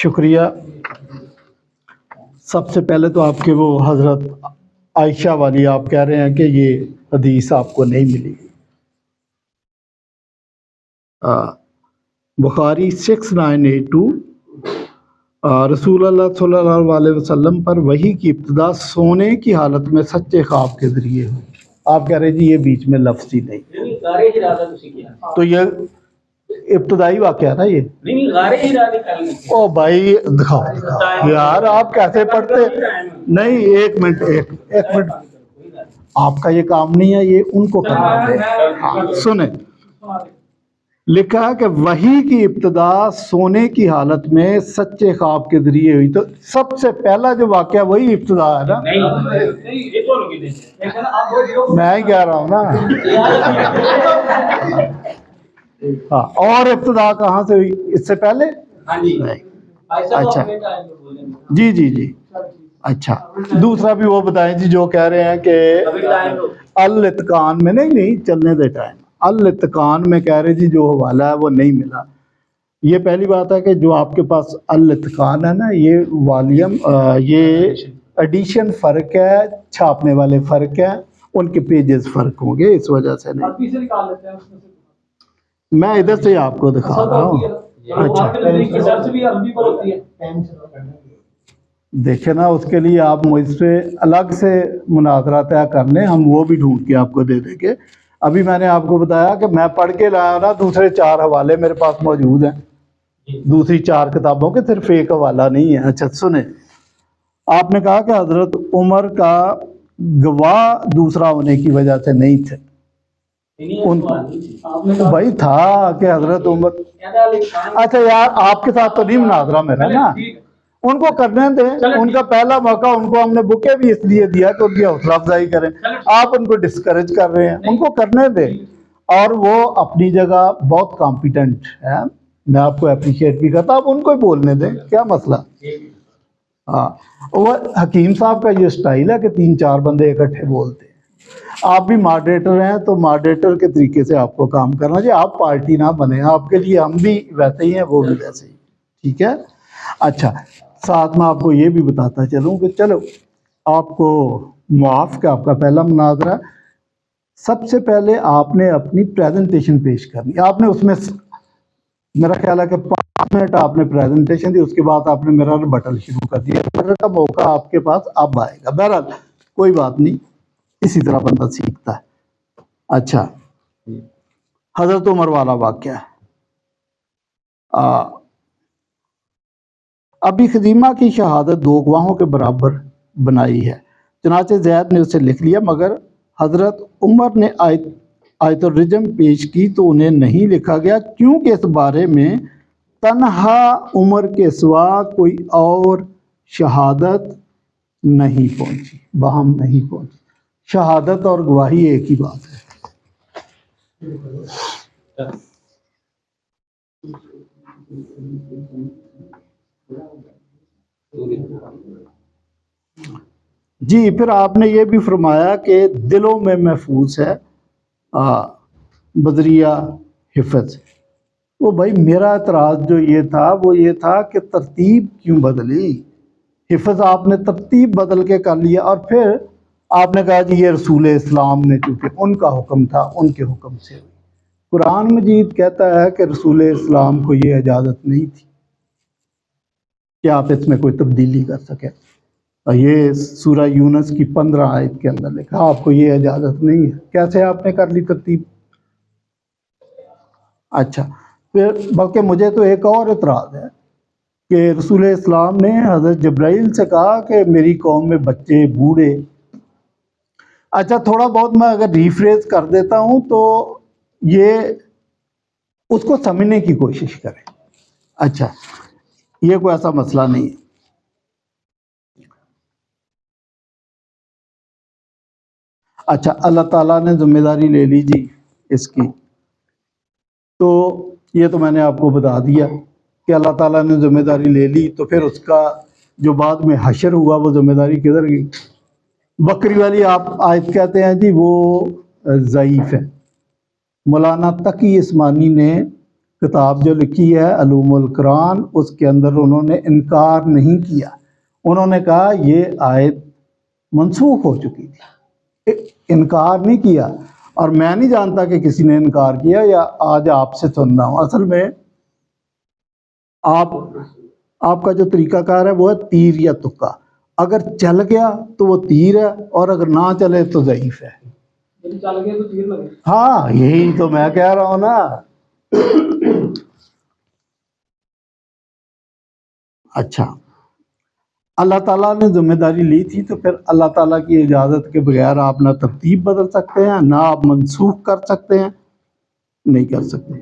شکریہ. سب سے پہلے تو آپ کے وہ حضرت عائشہ والی آپ کہہ رہے ہیں کہ یہ حدیث آپ کو نہیں ملی. بخاری 6982 رسول اللہ صلی اللہ علیہ وسلم پر وحی کی ابتدا سونے کی حالت میں سچے خواب کے ذریعے ہوئی. آپ کہہ رہے جی یہ بیچ میں لفظ ہی نہیں, تو یہ ابتدائی واقعہ تھا یہ. او بھائی دکھاؤ یار, آپ کیسے پڑھتے نہیں. ایک منٹ آپ کا یہ کام نہیں ہے, یہ ان کو کرنا ہے. سنیں, لکھا ہے کہ وحی کی ابتدا سونے کی حالت میں سچے خواب کے ذریعے ہوئی. تو سب سے پہلا جو واقعہ وہی ابتدا ہے نا. میں ہی کہہ رہا ہوں نا. ہاں, اور ابتدا کہاں سے ہوئی اس سے پہلے؟ اچھا جی اچھا. دوسرا بھی وہ بتائیں جی جو کہہ رہے ہیں کہ الاتقان میں نہیں چلنے دے ٹائم. الاتقان میں کہہ رہے جی جو حوالہ ہے وہ نہیں ملا. یہ پہلی بات ہے کہ جو آپ کے پاس الاتقان ہے نا, یہ والیوم یہ ایڈیشن فرق ہے, چھاپنے والے فرق ہے, ان کے پیجز فرق ہوں گے, اس وجہ سے نہیں. میں ادھر سے آپ کو دکھا رہا ہوں. اچھا دیکھیں نا, اس کے لیے آپ مجھ سے الگ سے مناظرہ طے کر لیں, ہم وہ بھی ڈھونڈ کے آپ کو دے دیں گے. ابھی میں نے آپ کو بتایا کہ میں پڑھ کے لایا نا, دوسرے 4 حوالے میرے پاس موجود ہیں, دوسری 4 کتابوں کے, صرف ایک حوالہ نہیں ہے. اچھا سنیں, آپ نے کہا کہ حضرت عمر کا گواہ دوسرا ہونے کی وجہ سے نہیں تھے. بھائی تھا کہ حضرت عمر. اچھا یار, آپ کے ساتھ تو نہیں مناظرہ میرا نا, ان کو کرنے دیں. ان کا پہلا موقع, ان کو ہم نے بکیں بھی اس لیے دیا کہ ان کی حوصلہ افزائی کریں. آپ ان کو ڈسکریج کر رہے ہیں, ان کو کرنے دیں. اور وہ اپنی جگہ بہت کمپیٹنٹ ہے, میں آپ کو اپریشیٹ بھی کرتا, آپ ان کو ہی بولنے دیں, کیا مسئلہ. ہاں, وہ حکیم صاحب کا یہ سٹائل ہے کہ 3-4 بندے اکٹھے بولتے ہیں. آپ بھی ماڈریٹر ہیں تو ماڈریٹر کے طریقے سے آپ کو کام کرنا چاہیے. آپ پارٹی نہ بنے, آپ کے لیے ہم بھی ویسے ہی ہیں, وہ بھی ویسے ہی. ٹھیک ہے. اچھا, ساتھ میں آپ کو یہ بھی بتاتا چلوں کہ چلو آپ کو معاف کہ آپ کا پہلا مناظرہ. سب سے پہلے آپ نے اپنی پریزنٹیشن پیش کرنی. آپ نے اس میں میرا خیال ہے کہ 5 منٹ آپ نے پریزنٹیشن دی, اس کے بعد آپ نے میرا ربٹل شروع کر دیا. ربٹل کا موقع آپ کے پاس اب آئے گا. بہرحال کوئی بات نہیں, اسی طرح بندہ سیکھتا ہے. اچھا, حضرت عمر والا واقعہ. ابی خدیمہ کی شہادت 2 گواہوں کے برابر بنائی ہے. چنانچہ زید نے اسے لکھ لیا, مگر حضرت عمر نے آیت الرجم پیش کی تو انہیں نہیں لکھا گیا, کیونکہ اس بارے میں تنہا عمر کے سوا کوئی اور شہادت نہیں پہنچی, باہم نہیں پہنچی. شہادت اور گواہی ایک ہی بات ہے. جی, پھر آپ نے یہ بھی فرمایا کہ دلوں میں محفوظ ہے بذریعہ حفظ. وہ بھائی میرا اعتراض جو یہ تھا وہ یہ تھا کہ ترتیب کیوں بدلی. حفظ آپ نے ترتیب بدل کے کر لیا, اور پھر آپ نے کہا جی یہ رسول اسلام نے, چونکہ ان کا حکم تھا, ان کے حکم سے. قرآن مجید کہتا ہے کہ رسول اسلام کو یہ اجازت نہیں تھی کہ آپ اس میں کوئی تبدیلی کر سکیں. یہ سورہ یونس کی 15 آیت کے اندر لکھا, آپ کو یہ اجازت نہیں ہے. کیسے آپ نے کر لی ترتیب؟ اچھا, پھر بلکہ مجھے تو ایک اور اعتراض ہے کہ رسول اسلام نے حضرت جبرائیل سے کہا کہ میری قوم میں بچے, بوڑھے. اچھا, تھوڑا بہت میں اگر ریفریز کر دیتا ہوں تو یہ اس کو سمجھنے کی کوشش کریں. اچھا, یہ کوئی ایسا مسئلہ نہیں ہے. اچھا, اللہ تعالیٰ نے ذمہ داری لے لی جی اس کی, تو یہ تو میں نے آپ کو بتا دیا کہ اللہ تعالیٰ نے ذمہ داری لے لی, تو پھر اس کا جو بعد میں حشر ہوا وہ ذمہ داری کدھر گئی؟ بکری والی آپ آیت کہتے ہیں جی وہ ضعیف ہے. مولانا تقی عثمانی نے کتاب جو لکھی ہے علوم القرآن، اس کے اندر انہوں نے انکار نہیں کیا، انہوں نے کہا یہ آیت منسوخ ہو چکی تھی، انکار نہیں کیا۔ اور میں نہیں جانتا کہ کسی نے انکار کیا، یا آج آپ سے سن رہا ہوں۔ اصل میں آپ کا جو طریقہ کار ہے وہ ہے تیر یا تکا، اگر چل گیا تو وہ تیر ہے، اور اگر نہ چلے تو ضعیف ہے۔ چل گیا تو تیر لگے، ہاں یہی تو میں کہہ رہا ہوں نا۔ اچھا، اللہ تعالیٰ نے ذمہ داری لی تھی، تو پھر اللہ تعالیٰ کی اجازت کے بغیر آپ نہ ترتیب بدل سکتے ہیں، نہ آپ منسوخ کر سکتے ہیں، نہیں کر سکتے۔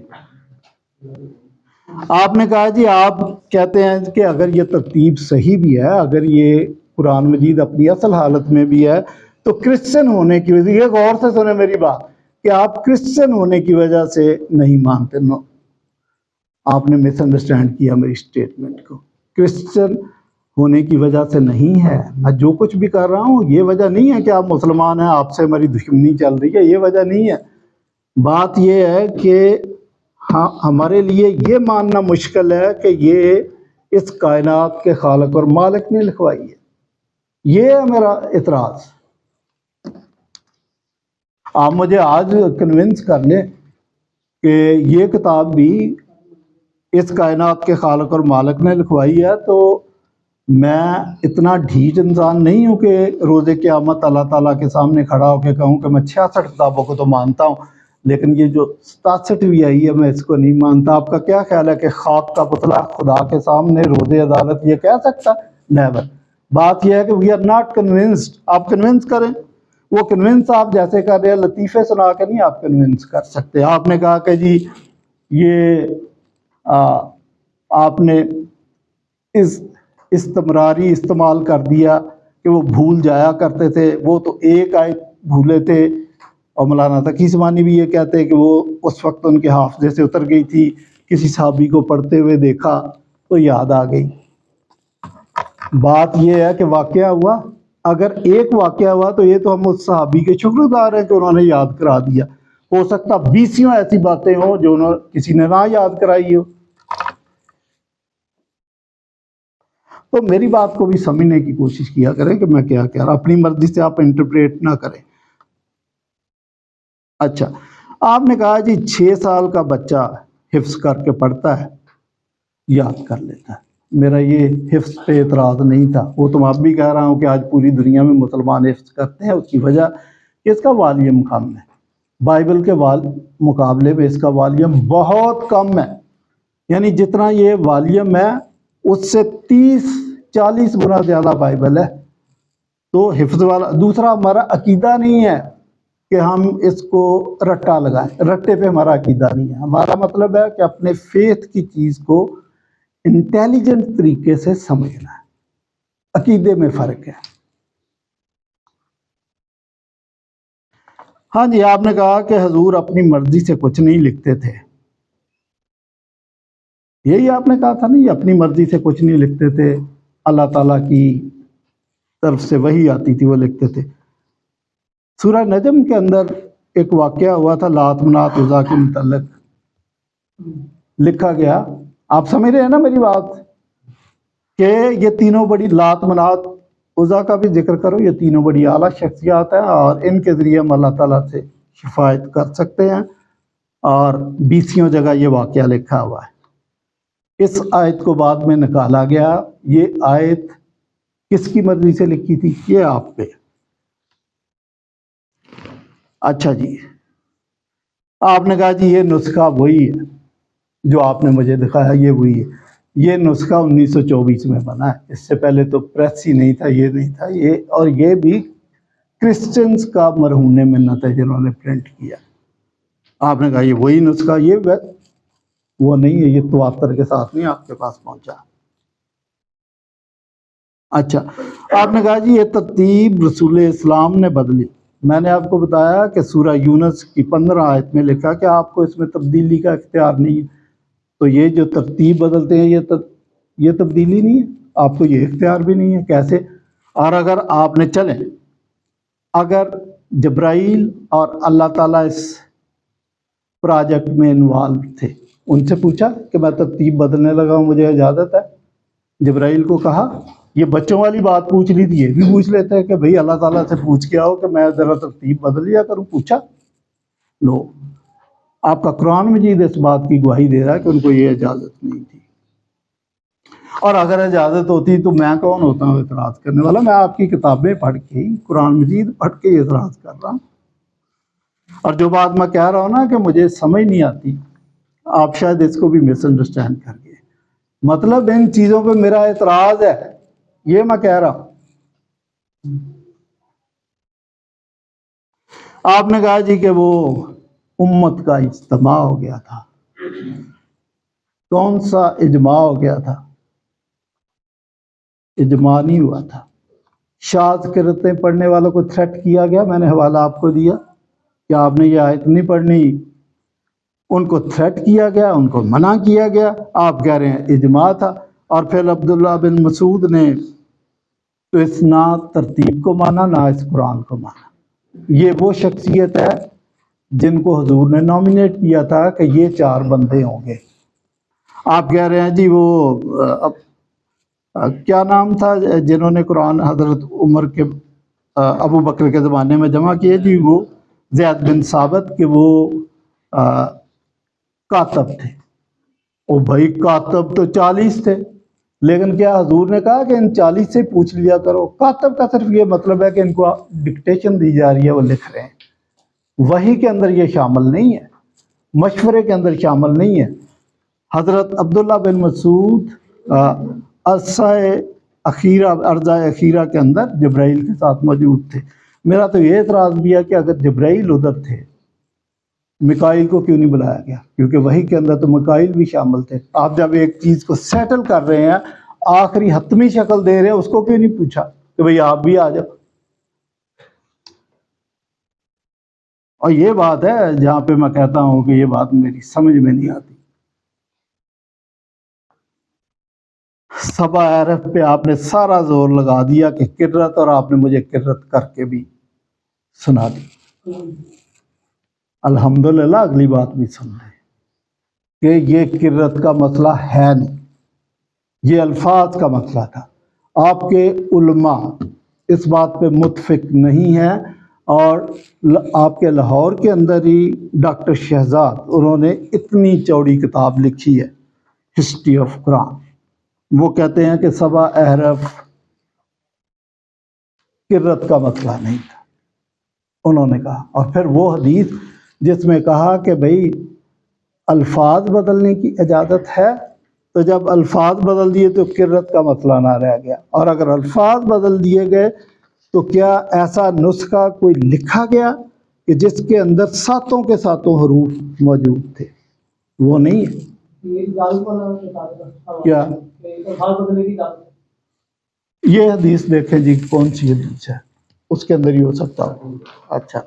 آپ نے کہا جی آپ کہتے ہیں کہ اگر یہ ترتیب صحیح بھی ہے، اگر یہ قرآن مجید اپنی اصل حالت میں بھی ہے، تو کرسچن ہونے کی وجہ، یہ غور سے سنیں میری بات، کہ آپ کرسچن ہونے کی وجہ سے نہیں مانتے۔ نو، آپ نے مس انڈرسٹینڈ کیا میری اسٹیٹمنٹ کو۔ کرسچن ہونے کی وجہ سے نہیں ہے، میں جو کچھ بھی کر رہا ہوں یہ وجہ نہیں ہے کہ آپ مسلمان ہیں، آپ سے ہماری دشمنی چل رہی ہے، یہ وجہ نہیں ہے۔ بات یہ ہے کہ ہاں ہمارے لیے یہ ماننا مشکل ہے کہ یہ اس کائنات کے خالق اور مالک نے لکھوائی ہے، یہ ہے میرا اعتراض۔ آپ مجھے آج کنونس کر لیں کہ یہ کتاب بھی اس کائنات کے خالق اور مالک نے لکھوائی ہے، تو میں اتنا ڈھیٹ انسان نہیں ہوں کہ روز قیامت اللہ تعالیٰ کے سامنے کھڑا ہو کے کہوں کہ میں 66 کتابوں کو تو مانتا ہوں، لیکن یہ جو 67ویں آئی ہے میں اس کو نہیں مانتا۔ آپ کا کیا خیال ہے کہ خاک کا پتلا خدا کے سامنے روز عدالت یہ کہہ سکتا؟ نیور۔ بات یہ ہے کہ وی آر ناٹ کنونسڈ۔ آپ کنونس کریں، وہ کنونس آپ جیسے کر رہے ہیں لطیفے سنا کے نہیں آپ کنونس کر سکتے۔ آپ نے کہا کہ جی یہ آپ نے استمراری استعمال کر دیا کہ وہ بھول جایا کرتے تھے، وہ تو ایک آیت بھولے تھے، اور مولانا تقی عثمانی بھی یہ کہتے ہیں کہ وہ اس وقت ان کے حافظے سے اتر گئی تھی، کسی صحابی کو پڑھتے ہوئے دیکھا تو یاد آ گئی۔ بات یہ ہے کہ واقعہ ہوا، اگر ایک واقعہ ہوا تو یہ تو ہم اس صحابی کے شکر گزار ہیں کہ انہوں نے یاد کرا دیا۔ ہو سکتا 20 ایسی باتیں ہوں جو کسی نے نہ یاد کرائی ہو۔ تو میری بات کو بھی سمجھنے کی کوشش کیا کریں کہ میں کیا کہہ رہا، اپنی مرضی سے آپ انٹرپریٹ نہ کریں۔ اچھا، آپ نے کہا جی 6 سال کا بچہ حفظ کر کے پڑھتا ہے، یاد کر لیتا ہے۔ میرا یہ حفظ پہ اعتراض نہیں تھا، وہ تو اب بھی کہہ رہا ہوں کہ آج پوری دنیا میں مسلمان حفظ کرتے ہیں، اس کی وجہ کہ اس کا والیوم کم ہے۔ بائبل کے مقابلے میں اس کا والیوم بہت کم ہے، یعنی جتنا یہ والیوم ہے اس سے 30-40 گنا زیادہ بائبل ہے۔ تو حفظ والا دوسرا ہمارا عقیدہ نہیں ہے کہ ہم اس کو رٹا لگائیں، رٹے پہ ہمارا عقیدہ نہیں ہے۔ ہمارا مطلب ہے کہ اپنے فیتھ کی چیز کو انٹیلیجنٹ طریقے سے سمجھنا ہے، عقیدے میں فرق ہے۔ ہاں جی، آپ نے کہا کہ حضور اپنی مرضی سے کچھ نہیں لکھتے تھے، یہی آپ نے کہا تھا نہیں، اپنی مرضی سے کچھ نہیں لکھتے تھے، اللہ تعالیٰ کی طرف سے وحی آتی تھی وہ لکھتے تھے۔ سورہ نجم کے اندر ایک واقعہ ہوا تھا لات منات عزا کے متعلق، لکھا گیا، آپ سمجھ رہے ہیں نا میری بات، کہ یہ تینوں بڑی لات منات عزا کا بھی ذکر کرو، یہ تینوں بڑی اعلیٰ شخصیات ہیں، اور ان کے ذریعے ہم اللہ تعالیٰ سے شفاعت کر سکتے ہیں، اور 20 جگہ یہ واقعہ لکھا ہوا ہے۔ اس آیت کو بعد میں نکالا گیا، یہ آیت کس کی مرضی سے لکھی تھی؟ یہ آپ پہ۔ اچھا جی، آپ نے کہا جی یہ نسخہ وہی ہے جو آپ نے مجھے دکھایا، یہ وہی ہے۔ یہ نسخہ 1924 میں بنا ہے، اس سے پہلے تو پریس ہی نہیں تھا، یہ نہیں تھا، یہ اور یہ بھی کرسچنز کا مرہون منت ہے جنہوں نے پرنٹ کیا۔ آپ نے کہا یہ وہی نسخہ، یہ وہ نہیں ہے، یہ تواتر کے ساتھ نہیں آپ کے پاس پہنچا۔ اچھا، آپ نے کہا جی یہ ترتیب رسول اسلام نے بدلی۔ میں نے آپ کو بتایا کہ سورہ یونس کی 15 آیت میں لکھا کہ آپ کو اس میں تبدیلی کا اختیار نہیں ہے، تو یہ جو ترتیب بدلتے ہیں یہ تبدیلی نہیں ہے، آپ کو یہ اختیار بھی نہیں ہے، کیسے؟ اور اگر آپ نے چلیں، اگر جبرائیل اور اللہ تعالیٰ اس پروجیکٹ میں انوالو تھے، ان سے پوچھا کہ میں ترتیب بدلنے لگا ہوں، مجھے اجازت ہے؟ جبرائیل کو کہا یہ بچوں والی بات پوچھ لی تھی، یہ بھی پوچھ لیتے ہیں کہ بھئی اللہ تعالیٰ سے پوچھ کے آؤ کہ میں ذرا ترتیب بدل لیا کروں، پوچھا؟ لو، آپ کا قرآن مجید اس بات کی گواہی دے رہا ہے کہ ان کو یہ اجازت نہیں تھی، اور اگر اجازت ہوتی تو میں کون ہوتا ہوں اعتراض کرنے والا؟ میں آپ کی کتابیں پڑھ کے ہی، قرآن مجید پڑھ کے ہی اعتراض کر رہا ہوں۔ اور جو بات میں کہہ رہا ہوں نا کہ مجھے سمجھ نہیں آتی، آپ شاید اس کو بھی مس انڈرسٹینڈ کر گئے، مطلب ان چیزوں پہ میرا اعتراض ہے، یہ میں کہہ رہا ہوں۔ آپ نے کہا جی کہ وہ امت کا اجتماع ہو گیا تھا، کون سا اجماع ہو گیا تھا؟ اجماع نہیں ہوا تھا، شاذ قرتیں پڑھنے والوں کو تھریٹ کیا گیا، میں نے حوالہ آپ کو دیا کہ آپ نے یہ آیت نہیں پڑھنی، ان کو تھریٹ کیا گیا، ان کو منع کیا گیا، آپ کہہ رہے ہیں اجماع تھا۔ اور پھر عبداللہ بن مسعود نے تو اس نہ ترتیب کو مانا نہ اس قرآن کو مانا۔ یہ وہ شخصیت ہے جن کو حضور نے نامینیٹ کیا تھا کہ یہ 4 بندے ہوں گے۔ آپ کہہ رہے ہیں جی وہ کیا نام تھا جنہوں نے قرآن حضرت عمر کے ابو بکر کے زمانے میں جمع کیے؟ جی وہ زید بن ثابت، کہ وہ کاتب تھے۔ او بھائی کاتب تو 40 تھے، لیکن کیا حضور نے کہا کہ ان 40 سے پوچھ لیا کرو؟ کاتب کا صرف یہ مطلب ہے کہ ان کو ڈکٹیشن دی جا رہی ہے، وہ لکھ رہے ہیں، وحی کے اندر یہ شامل نہیں ہے، مشورے کے اندر شامل نہیں ہے۔ حضرت عبداللہ بن مسعود عرصۂ اخیرہ کے اندر جبرائیل کے ساتھ موجود تھے۔ میرا تو یہ اعتراض بھی ہے کہ اگر جبرائیل ادھر تھے، میکائیل کو کیوں نہیں بلایا گیا؟ کیونکہ وحی کے اندر تو میکائیل بھی شامل تھے۔ آپ جب ایک چیز کو سیٹل کر رہے ہیں، آخری حتمی شکل دے رہے ہیں، اس کو کیوں نہیں پوچھا کہ بھئی آپ بھی آ جاؤ؟ اور یہ بات ہے جہاں پہ میں کہتا ہوں کہ یہ بات میری سمجھ میں نہیں آتی۔ سبا عرف پہ آپ نے سارا زور لگا دیا کہ کرت، اور آپ نے مجھے کرت کر کے بھی سنا دی۔ الحمدللہ اگلی بات بھی سن لیں کہ یہ کرت کا مسئلہ ہے نہیں، یہ الفاظ کا مسئلہ تھا۔ آپ کے علماء اس بات پہ متفق نہیں ہیں، اور آپ کے لاہور کے اندر ہی ڈاکٹر شہزاد، انہوں نے اتنی چوڑی کتاب لکھی ہے ہسٹری آف قرآن، وہ کہتے ہیں کہ سبا احرف کرت کا مسئلہ نہیں تھا، انہوں نے کہا۔ اور پھر وہ حدیث جس میں کہا کہ بھئی الفاظ بدلنے کی اجازت ہے، تو جب الفاظ بدل دیے تو کرت کا مسئلہ نہ رہ گیا، اور اگر الفاظ بدل دیے گئے تو کیا ایسا نسخہ کوئی لکھا گیا کہ جس کے اندر 7 کے 7 حروف موجود تھے؟ وہ نہیں ہے۔ کیا یہ حدیث دیکھیں جی، کون سی حدیث ہے؟ اس کے اندر ہی ہو سکتا ہو۔ اچھا،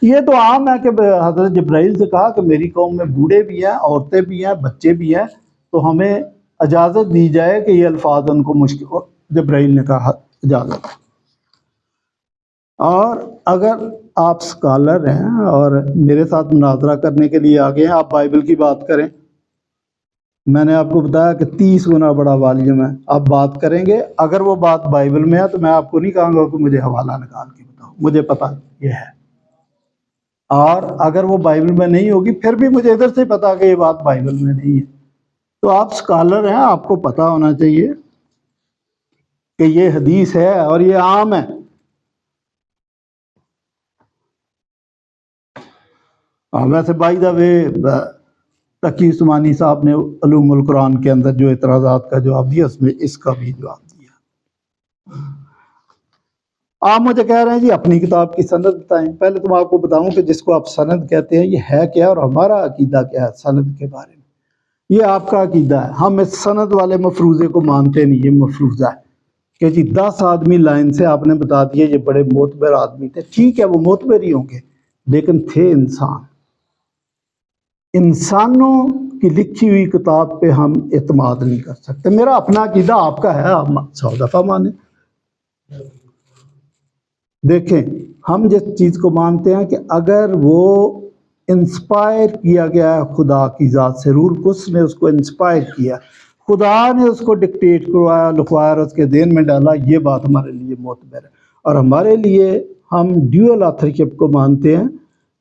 یہ تو عام ہے کہ حضرت جبرائیل سے کہا کہ میری قوم میں بوڑھے بھی ہیں، عورتیں بھی ہیں، بچے بھی ہیں، تو ہمیں اجازت دی جائے کہ یہ الفاظ ان کو مشکل۔ جبرائیل نے کہا اجازت۔ اور اگر آپ سکالر ہیں اور میرے ساتھ مناظرہ کرنے کے لیے آگے ہیں، آپ بائبل کی بات کریں۔ میں نے آپ کو بتایا کہ 30 گنا بڑا والیوم ہے، آپ بات کریں گے، اگر وہ بات بائبل میں ہے تو میں آپ کو نہیں کہوں گا کہ مجھے حوالہ نکال کے بتاؤ، مجھے پتہ یہ ہے۔ اور اگر وہ بائبل میں نہیں ہوگی، پھر بھی مجھے ادھر سے پتا کہ یہ بات بائبل میں نہیں ہے۔ تو آپ سکالر ہیں، آپ کو پتا ہونا چاہیے کہ یہ حدیث ہے اور یہ عام ہے۔ ویسے بائی دا وے تقی عثمانی صاحب نے علوم القرآن کے اندر جو اعتراضات کا جواب دیا، اس میں اس کا بھی جواب دیا۔ آپ مجھے کہہ رہے ہیں جی اپنی کتاب کی سند بتائیں۔ پہلے تو میں آپ کو بتاؤں کہ جس کو آپ سند کہتے ہیں یہ ہے کیا، اور ہمارا عقیدہ کیا ہے سند کے بارے میں۔ یہ آپ کا عقیدہ ہے، ہم اس سند والے مفروضے کو مانتے نہیں۔ یہ مفروضہ ہے کہ جی 10 آدمی لائن سے آپ نے بتا دیے یہ بڑے معتبر آدمی تھے، ٹھیک ہے وہ معتبر ہی ہوں گے، لیکن تھے انسان۔ انسانوں کی لکھی ہوئی کتاب پہ ہم اعتماد نہیں کر سکتے۔ میرا اپنا عقیدہ، آپ کا ہے، آپ 100 دفعہ مانیں۔ دیکھیں، ہم جس چیز کو مانتے ہیں کہ اگر وہ انسپائر کیا گیا ہے خدا کی ذات سے، روح القدس نے اس کو انسپائر کیا، خدا نے اس کو ڈکٹیٹ کروایا، لکھوایا اور اس کے دین میں ڈالا، یہ بات ہمارے لیے معتبر ہے۔ اور ہمارے لیے ہم ڈیول آتھرشپ کو مانتے ہیں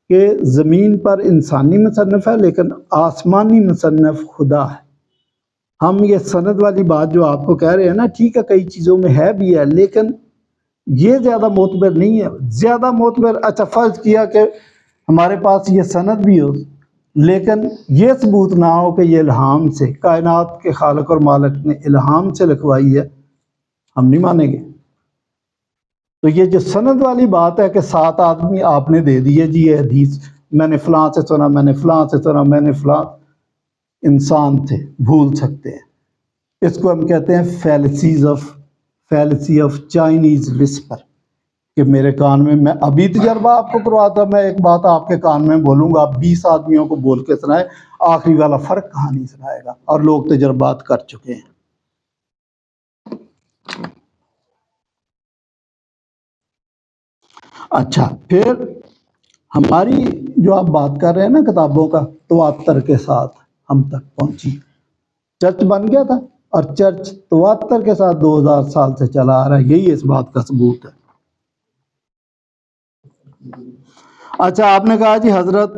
کہ زمین پر انسانی مصنف ہے لیکن آسمانی مصنف خدا ہے۔ ہم یہ سند والی بات جو آپ کو کہہ رہے ہیں نا، ٹھیک ہے کئی چیزوں میں ہے بھی ہے لیکن یہ زیادہ معتبر نہیں ہے۔ زیادہ معتبر، اچھا فرض کیا کہ ہمارے پاس یہ سند بھی ہو لیکن یہ ثبوت نہ ہو کہ یہ الہام سے، کائنات کے خالق اور مالک نے الہام سے لکھوائی ہے، ہم نہیں مانیں گے۔ تو یہ جو سند والی بات ہے کہ 7 آدمی آپ نے دے دیے جی یہ حدیث، میں نے فلاں سے سنا، میں نے فلاں سے سنا، میں نے فلاں، انسان تھے بھول سکتے ہیں۔ اس کو ہم کہتے ہیں فیلسی آف چائنیز وسپر، کہ میرے کان میں ابھی تجربہ آپ کو کرواتا، میں ایک بات آپ کے کان میں بولوں گا، آپ 20 آدمیوں کو بول کے سنائے، آخری والا فرق کہانی سنائے گا، اور لوگ تجربات کر چکے ہیں۔ اچھا، پھر ہماری جو آپ بات کر رہے ہیں نا کتابوں کا، تواتر کے ساتھ ہم تک پہنچی، چرچ بن گیا تھا اور چرچ تواتر کے ساتھ 2000 سال سے چلا آ رہا ہے، یہی اس بات کا ثبوت ہے۔ اچھا، آپ نے کہا جی حضرت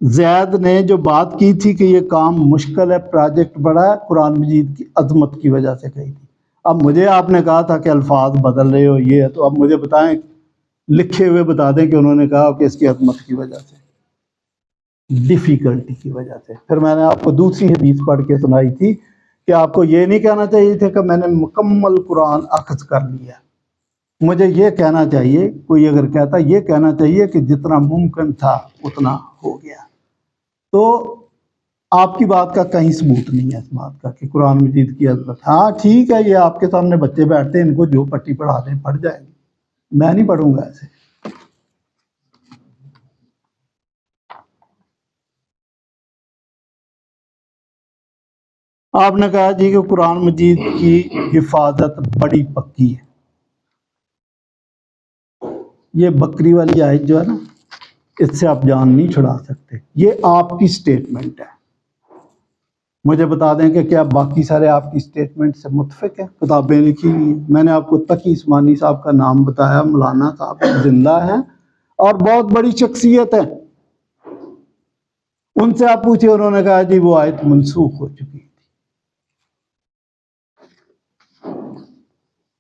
زید نے جو بات کی تھی کہ یہ کام مشکل ہے، پروجیکٹ بڑا ہے، قرآن مجید کی عظمت کی وجہ سے کہی تھی۔ اب مجھے آپ نے کہا تھا کہ الفاظ بدل رہے ہو یہ ہے، تو اب مجھے بتائیں، لکھے ہوئے بتا دیں کہ انہوں نے کہا کہ اس کی عظمت کی وجہ سے، ڈیفیکلٹی کی وجہ سے۔ پھر میں نے آپ کو دوسری حدیث پڑھ کے سنائی تھی کہ آپ کو یہ نہیں کہنا چاہیے تھا کہ میں نے مکمل قرآن اخذ کر لیا، مجھے یہ کہنا چاہیے، کوئی اگر کہتا یہ کہنا چاہیے کہ جتنا ممکن تھا اتنا ہو گیا۔ تو آپ کی بات کا کہیں ثبوت نہیں ہے اس بات کا کہ قرآن مجید کی عظمت۔ ہاں ٹھیک ہے، یہ آپ کے سامنے بچے بیٹھتے ہیں، ان کو جو پٹی پڑھا دیں پڑھ جائیں گے، میں نہیں پڑھوں گا ایسے۔ آپ نے کہا جی کہ قرآن مجید کی حفاظت بڑی پکی ہے، یہ بکری والی آیت جو ہے نا، اس سے آپ جان نہیں چھڑا سکتے، یہ آپ کی سٹیٹمنٹ ہے۔ مجھے بتا دیں کہ کیا باقی سارے آپ کی سٹیٹمنٹ سے متفق ہیں؟ کتابیں لکھی ہوئی ہیں، میں نے آپ کو تقی عثمانی صاحب کا نام بتایا، مولانا صاحب زندہ ہیں اور بہت بڑی شخصیت ہے، ان سے آپ پوچھے، انہوں نے کہا جی وہ آیت منسوخ ہو چکی تھی۔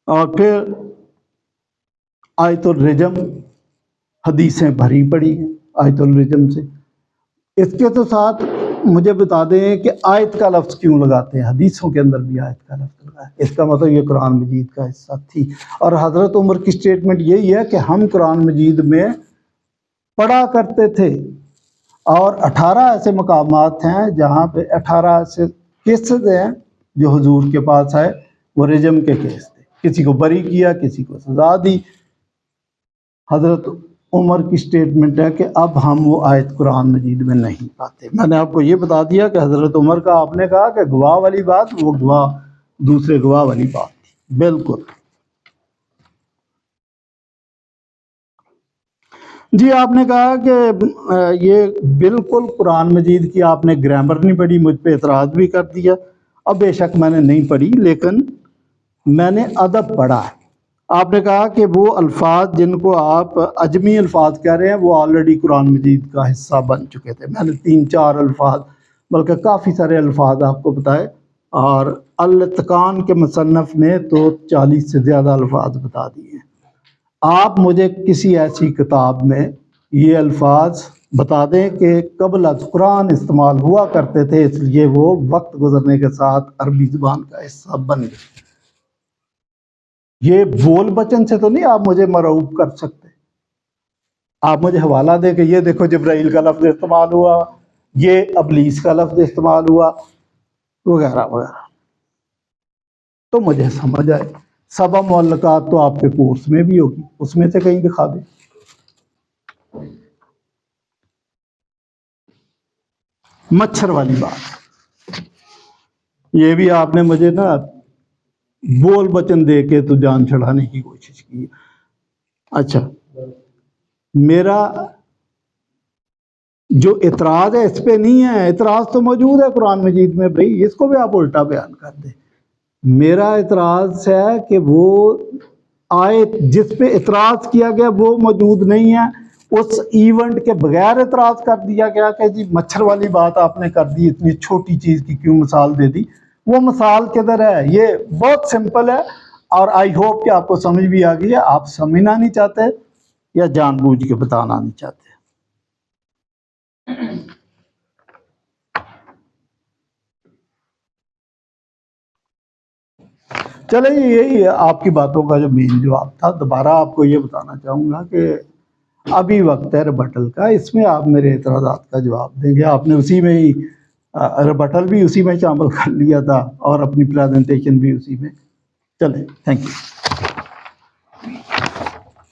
اور پھر آیت الرجم، حدیثیں بھری پڑی ہیں آیت الرجم سے۔ اس کے تو ساتھ مجھے بتا دیں کہ آیت کا لفظ کیوں لگاتے ہیں، حدیثوں کے اندر بھی آیت کا لفظ لگا ہے، اس کا مطلب یہ قرآن مجید کا حصہ تھی۔ اور حضرت عمر کی سٹیٹمنٹ یہی ہے کہ ہم قرآن مجید میں پڑھا کرتے تھے، اور 18 ایسے مقامات ہیں جہاں پہ 18 ایسے کیسز ہیں جو حضور کے پاس آئے، وہ رجم کے کیس تھے، کسی کو بری کیا، کسی کو سزا دی۔ حضرت عمر کی سٹیٹمنٹ ہے کہ اب ہم وہ آیت قرآن مجید میں نہیں پاتے۔ میں نے آپ کو یہ بتا دیا کہ حضرت عمر کا آپ نے کہا کہ گواہ والی بات، وہ گواہ دوسرے گواہ والی بات تھی، بالکل۔ جی آپ نے کہا کہ یہ بالکل قرآن مجید کی آپ نے گرامر نہیں پڑھی، مجھ پہ اعتراض بھی کر دیا۔ اب بے شک میں نے نہیں پڑھی لیکن میں نے ادب پڑھا ہے۔ آپ نے کہا کہ وہ الفاظ جن کو آپ عجمی الفاظ کہہ رہے ہیں وہ آلریڈی قرآن مجید کا حصہ بن چکے تھے۔ میں نے 3-4 الفاظ بلکہ کافی سارے الفاظ آپ کو بتائے، اور الاتقان کے مصنف نے تو 40 سے زیادہ الفاظ بتا دیے ہیں۔ آپ مجھے کسی ایسی کتاب میں یہ الفاظ بتا دیں کہ قبل از قرآن استعمال ہوا کرتے تھے، اس لیے وہ وقت گزرنے کے ساتھ عربی زبان کا حصہ بن گئے۔ یہ بول بچن سے تو نہیں آپ مجھے مرعوب کر سکتے۔ آپ مجھے حوالہ دیں کہ یہ دیکھو جبرائیل کا لفظ استعمال ہوا، یہ ابلیس کا لفظ استعمال ہوا، وغیرہ وغیرہ، تو مجھے سمجھ آئے۔ سبع معلقات تو آپ کے کورس میں بھی ہوگی، اس میں سے کہیں دکھا دیں۔ مچھر والی بات، یہ بھی آپ نے مجھے نا بول بچن دے کے تو جان چھڑانے کی کوشش کی۔ اچھا، میرا جو اعتراض ہے اس پہ نہیں ہے، اعتراض تو موجود ہے قرآن مجید میں بھائی، اس کو بھی آپ الٹا بیان کر دیں۔ میرا اعتراض ہے کہ وہ آیت جس پہ اعتراض کیا گیا وہ موجود نہیں ہے، اس ایونٹ کے بغیر اعتراض کر دیا گیا کہ جی مچھر والی بات آپ نے کر دی، اتنی چھوٹی چیز کی کیوں مثال دے دی، وہ مثال کدھر ہے؟ یہ بہت سمپل ہے، اور آئی ہوپ کہ آپ کو سمجھ بھی آ گئی ہے۔ آپ سمجھنا نہیں چاہتے یا جان بوجھ کے بتانا نہیں چاہتے۔ چلے یہی آپ کی باتوں کا جو مین جواب تھا۔ دوبارہ آپ کو یہ بتانا چاہوں گا کہ ابھی وقت ہے ریبٹل کا، اس میں آپ میرے اعتراضات کا جواب دیں گے۔ آپ نے اسی میں ہی ریبٹل بھی اسی میں شامل کر لیا تھا اور اپنی پریزنٹیشن بھی اسی میں۔ چلیں، تھینک یو۔